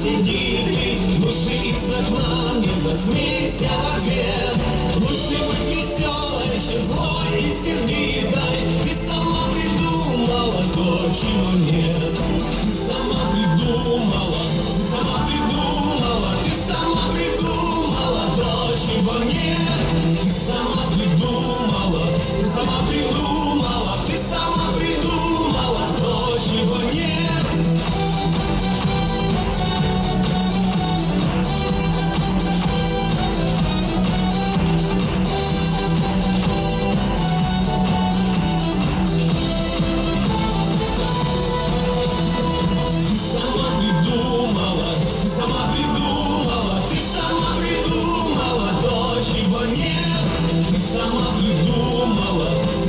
сиди, лучше из окна не засмейся в ответ. Лучше быть веселой, чем злой и сердитой. Ты сама придумала то, чего нет. Ты сама придумала, ты сама придумала, ты сама придумала то, чего нет. Ты сама придумала, ты сама придумала, ты сама придумала то, чего нет.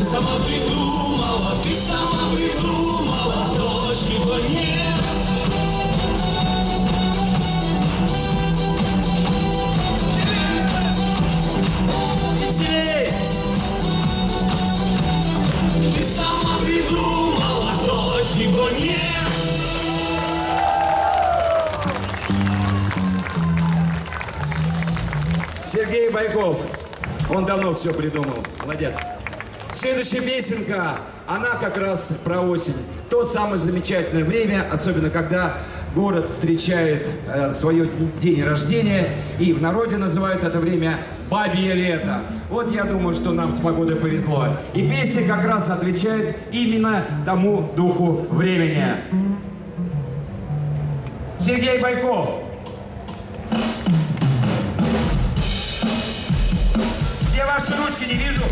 Сама придумала, ты сама придумала то, чего нет. Веселей! Ты сама придумала то, чего нет. Сергей Бойков. Он давно все придумал. Молодец. Следующая песенка, она как раз про осень. То самое замечательное время, особенно когда город встречает свое день рождения, и в народе называют это время «бабье лето». Вот я думаю, что нам с погодой повезло. И песня как раз отвечает именно тому духу времени. Сергей Бойков. Где ваши ручки, не вижу.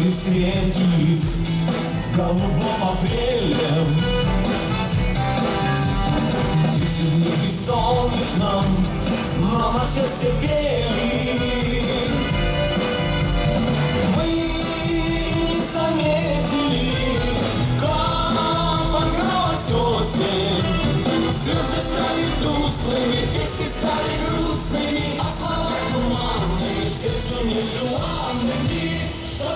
Мы встретились в голубом апреле, и в небе солнечном нам о счастье пели. Мы не заметили, как подкралась осень. Звезды стали тусклыми, песни стали грустными, а слова туманными, сердцу нежеланными. Что